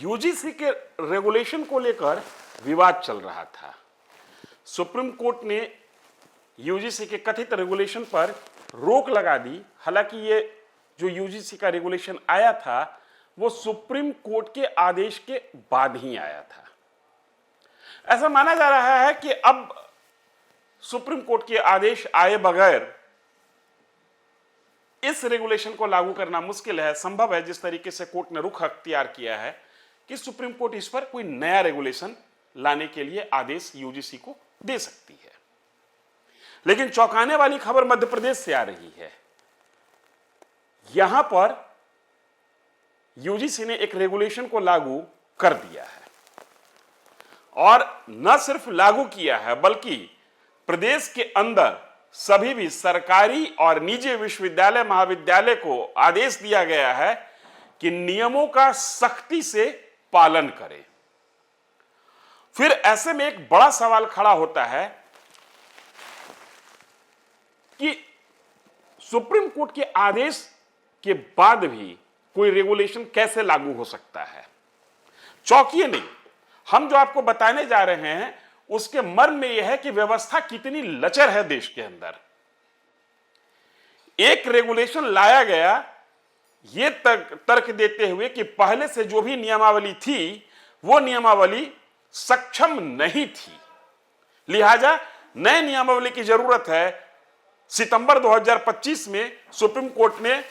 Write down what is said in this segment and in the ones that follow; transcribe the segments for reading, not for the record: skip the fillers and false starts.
UGC के regulation को लेकर विवाद चल रहा था। सुप्रीम कोर्ट ने यूजीसी के कथित रेगुलेशन पर रोक लगा दी। हालांकि ये जो यूजीसी का रेगुलेशन आया था वो सुप्रीम कोर्ट के आदेश के बाद ही आया था। ऐसा माना जा रहा है कि अब सुप्रीम कोर्ट के आदेश आए बगैर इस रेगुलेशन को लागू करना मुश्किल है। संभव है जिस तरीके से कोर्ट ने रुख अख्तियार किया है कि सुप्रीम कोर्ट इस पर कोई नया रेगुलेशन लाने के लिए आदेश यूजीसी को दे सकती है। लेकिन चौंकाने वाली खबर मध्य प्रदेश से आ रही है। यहां पर यूजीसी ने एक रेगुलेशन को लागू कर दिया है और न सिर्फ लागू किया है बल्कि प्रदेश के अंदर सभी भी सरकारी और निजी विश्वविद्यालय महाविद्यालय को आदेश दिया गया है कि नियमों का सख्ती से पालन करें। फिर ऐसे में एक बड़ा सवाल खड़ा होता है कि सुप्रीम कोर्ट के आदेश के बाद भी कोई रेगुलेशन कैसे लागू हो सकता है। चौंकिए नहीं, हम जो आपको बताने जा रहे हैं उसके मर्म में यह है कि व्यवस्था कितनी लचर है देश के अंदर। एक रेगुलेशन लाया गया यह तर्क देते हुए कि पहले से जो भी नियमावली थी वो नियमावली सक्षम नहीं थी, लिहाजा नए नियमावली की जरूरत है। सितंबर 2025 में सुप्रीम कोर्ट ने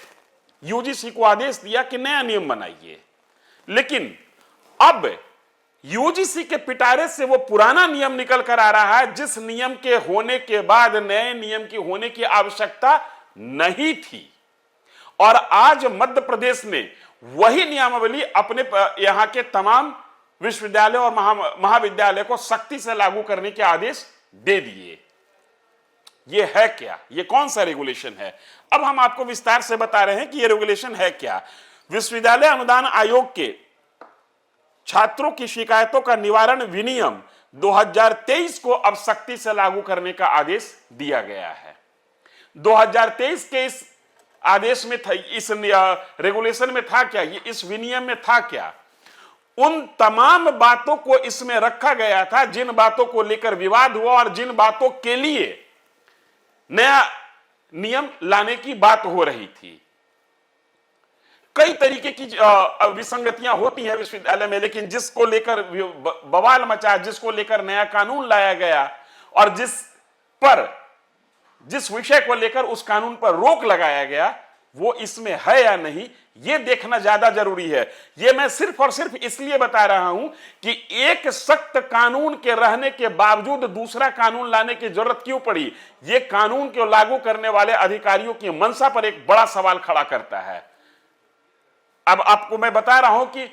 यूजीसी को आदेश दिया कि नया नियम बनाइए, लेकिन अब यूजीसी के पिटारे से वो पुराना नियम निकल कर आ रहा है जिस नियम के होने के बाद नए नियम की होने की आवश्यकता नहीं थी। और आज मध्य प्रदेश ने वही नियमावली अपने यहां के तमाम विश्वविद्यालय और महाविद्यालय को सख्ती से लागू करने के आदेश दे दिए। यह है क्या? यह कौन सा रेगुलेशन है? अब हम आपको विस्तार से बता रहे हैं कि यह रेगुलेशन है क्या। विश्वविद्यालय अनुदान आयोग के छात्रों की शिकायतों का निवारण विनियम 2023 को अब सख्ती से लागू करने का आदेश दिया गया है। 2023 के इस आदेश में था, इस रेगुलेशन में था क्या, ये इस विनियम में था क्या? उन तमाम बातों को इसमें रखा गया था जिन बातों को लेकर विवाद हुआ और जिन बातों के लिए नया नियम लाने की बात हो रही थी। कई तरीके की विसंगतियां होती हैं विश्वविद्यालय में, लेकिन जिसको लेकर बवाल मचा, जिसको लेकर नया कानून लाया गया और जिस विषय को लेकर उस कानून पर रोक लगाया गया वो इसमें है या नहीं, यह देखना ज्यादा जरूरी है। यह मैं सिर्फ और सिर्फ इसलिए बता रहा हूं कि एक सख्त कानून के रहने के बावजूद दूसरा कानून लाने की जरूरत क्यों पड़ी। यह कानून को लागू करने वाले अधिकारियों की मंशा पर एक बड़ा सवाल खड़ा करता है। अब आपको मैं बता रहा हूं कि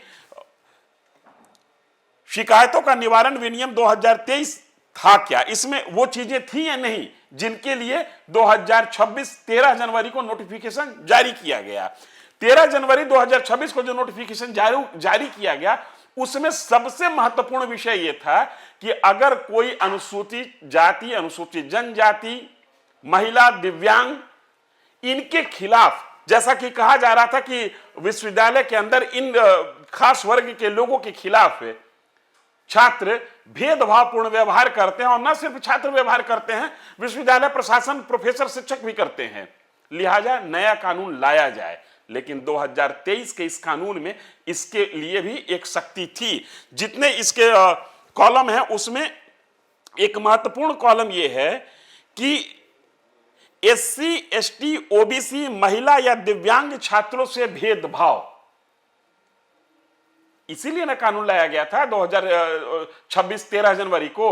शिकायतों का निवारण विनियम 2023 था क्या, इसमें वो चीजें थी या नहीं जिनके लिए 2026 13 जनवरी को नोटिफिकेशन जारी किया गया। 13 जनवरी 2026 को जो नोटिफिकेशन जारी किया गया उसमें सबसे महत्वपूर्ण विषय यह था कि अगर कोई अनुसूचित जाति, अनुसूचित जनजाति, महिला, दिव्यांग, इनके खिलाफ, जैसा कि कहा जा रहा था कि विश्वविद्यालय के अंदर इन खास वर्ग के लोगों के खिलाफ छात्र भेदभावपूर्ण व्यवहार करते हैं, और न सिर्फ छात्र व्यवहार करते हैं, विश्वविद्यालय प्रशासन, प्रोफेसर, शिक्षक भी करते हैं। लिहाजा नया कानून लाया जाए, लेकिन 2023 के इस कानून में इसके लिए भी एक सख्ती थी। जितने इसके कॉलम हैं उसमें एक महत्वपूर्ण कॉलम यह है कि एससी, एसटी, ओबीसी, महिला या दिव्यांग छात्रों से भेदभाव, इसीलिए ना कानून लाया गया था 2026 13 जनवरी को।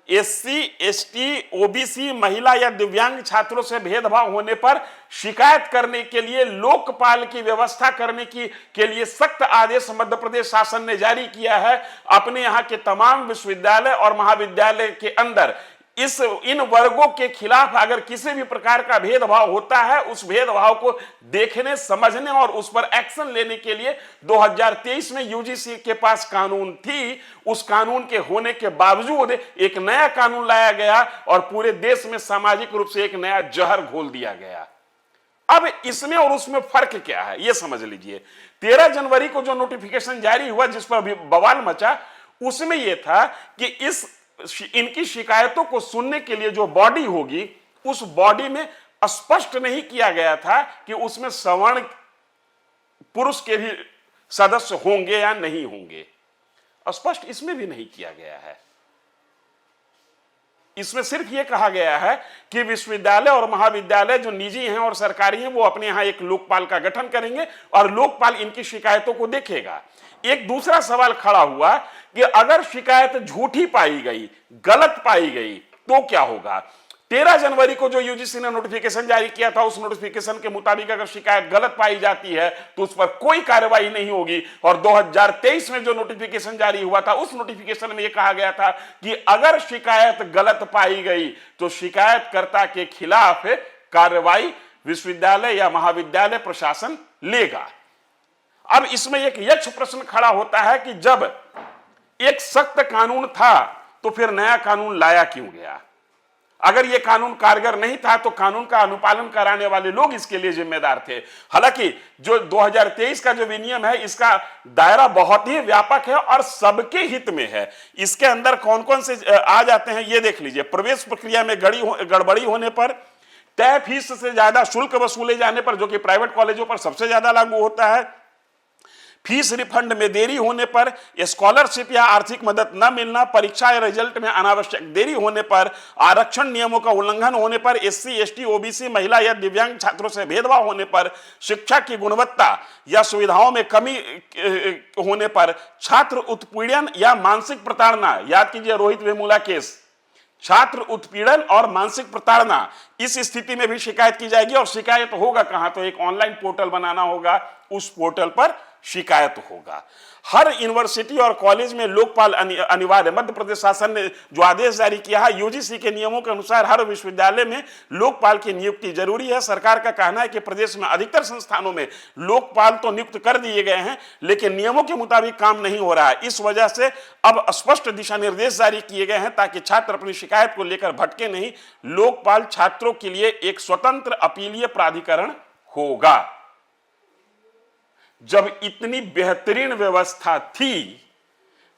एससी, एसटी, ओबीसी, महिला या दिव्यांग छात्रों से भेदभाव होने पर शिकायत करने के लिए लोकपाल की व्यवस्था करने के लिए सख्त आदेश मध्य प्रदेश शासन ने जारी किया है। अपने यहां के तमाम विश्वविद्यालय और महाविद्यालय के अंदर इन वर्गों के खिलाफ अगर किसी भी प्रकार का भेदभाव होता है, उस भेदभाव को देखने, समझने और उस पर एक्शन लेने के लिए 2023 में यूजीसी के पास कानून थी। उस कानून के होने के बावजूद एक नया कानून लाया गया और पूरे देश में सामाजिक रूप से एक नया जहर घोल दिया गया। अब इसमें और उसमें फर्क क्या है यह समझ लीजिए। 13 जनवरी को जो नोटिफिकेशन जारी हुआ जिस पर बवाल मचा, उसमें यह था कि इनकी शिकायतों को सुनने के लिए जो बॉडी होगी, उस बॉडी में स्पष्ट नहीं किया गया था कि उसमें सवर्ण पुरुष के भी सदस्य होंगे या नहीं होंगे। स्पष्ट इसमें भी नहीं किया गया है। इसमें सिर्फ यह कहा गया है कि विश्वविद्यालय और महाविद्यालय जो निजी हैं और सरकारी हैं, वो अपने यहां एक लोकपाल का गठन करेंगे और लोकपाल इनकी शिकायतों को देखेगा। एक दूसरा सवाल खड़ा हुआ कि अगर शिकायत झूठी पाई गई, गलत पाई गई, तो क्या होगा। 13 जनवरी को जो यूजीसी ने नोटिफिकेशन जारी किया था, उस नोटिफिकेशन के मुताबिक अगर शिकायत गलत पाई जाती है तो उस पर कोई कार्रवाई नहीं होगी। और 2023 में जो नोटिफिकेशन जारी हुआ था, उस नोटिफिकेशन में यह कहा गया था कि अगर शिकायत गलत पाई गई तो शिकायतकर्ता के खिलाफ कार्रवाई विश्वविद्यालय या महाविद्यालय प्रशासन लेगा। अब इसमें एक यक्ष प्रश्न खड़ा होता है कि जब एक सख्त कानून था तो फिर नया कानून लाया क्यों गया। अगर यह कानून कारगर नहीं था तो कानून का अनुपालन कराने वाले लोग इसके लिए जिम्मेदार थे। हालांकि जो 2023 का जो विनियम है, इसका दायरा बहुत ही व्यापक है और सबके हित में है। इसके अंदर कौन कौन से आ जाते हैं ये देख लीजिए। प्रवेश प्रक्रिया में गड़बड़ी होने पर, तय फीस से ज्यादा शुल्क वसूले जाने पर, जो कि प्राइवेट कॉलेजों पर सबसे ज्यादा लागू होता है, फीस रिफंड में देरी होने पर, स्कॉलरशिप या आर्थिक मदद न मिलना, परीक्षा या रिजल्ट में अनावश्यक देरी होने पर, आरक्षण नियमों का उल्लंघन होने पर, एससी, एसटी, ओबीसी, महिला या दिव्यांग छात्रों से भेदभाव होने पर, शिक्षा की गुणवत्ता या सुविधाओं में कमी होने पर, छात्र उत्पीड़न या मानसिक प्रताड़ना, याद कीजिए रोहित वेमुला केस, छात्र उत्पीड़न और मानसिक प्रताड़ना, इस स्थिति में भी शिकायत की जाएगी। और शिकायत होगा कहां, तो एक ऑनलाइन पोर्टल बनाना होगा, उस पोर्टल पर शिकायत होगा। हर यूनिवर्सिटी और कॉलेज में लोकपाल अनिवार्य। मध्य प्रदेश शासन ने जो आदेश जारी किया है, यूजीसी के नियमों के अनुसार हर विश्वविद्यालय में लोकपाल की नियुक्ति जरूरी है। सरकार का कहना है कि प्रदेश में अधिकतर संस्थानों में लोकपाल तो नियुक्त कर दिए गए हैं, लेकिन नियमों के मुताबिक काम नहीं हो रहा है। इस वजह से अब स्पष्ट दिशा निर्देश जारी किए गए हैं ताकि छात्र अपनी शिकायत को लेकर भटके नहीं। लोकपाल छात्रों के लिए एक स्वतंत्र अपीलीय प्राधिकरण होगा। जब इतनी बेहतरीन व्यवस्था थी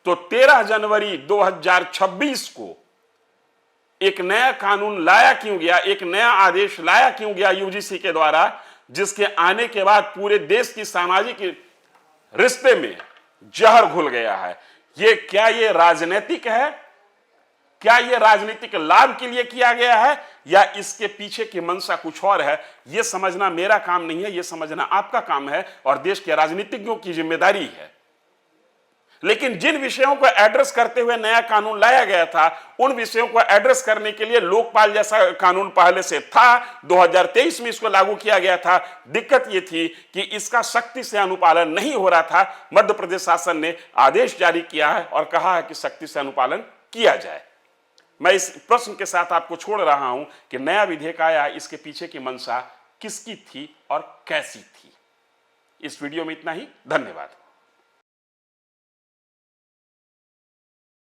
तो 13 जनवरी 2026 को एक नया कानून लाया क्यों गया, एक नया आदेश लाया क्यों गया यूजीसी के द्वारा, जिसके आने के बाद पूरे देश की सामाजिक रिश्ते में जहर घुल गया है। क्या ये राजनीतिक है, क्या यह राजनीतिक लाभ के लिए किया गया है, या इसके पीछे की मंशा कुछ और है, यह समझना मेरा काम नहीं है, यह समझना आपका काम है और देश के राजनीतिज्ञों की जिम्मेदारी है। लेकिन जिन विषयों को एड्रेस करते हुए नया कानून लाया गया था, उन विषयों को एड्रेस करने के लिए लोकपाल जैसा कानून पहले से था, 2023 में इसको लागू किया गया था। दिक्कत यह थी कि इसका सख्ती से अनुपालन नहीं हो रहा था। मध्य प्रदेश शासन ने आदेश जारी किया है और कहा है कि सख्ती से अनुपालन किया जाए। मैं इस प्रश्न के साथ आपको छोड़ रहा हूं कि नया विधेयक आया, इसके पीछे की मंशा किसकी थी और कैसी थी। इस वीडियो में इतना ही। धन्यवाद।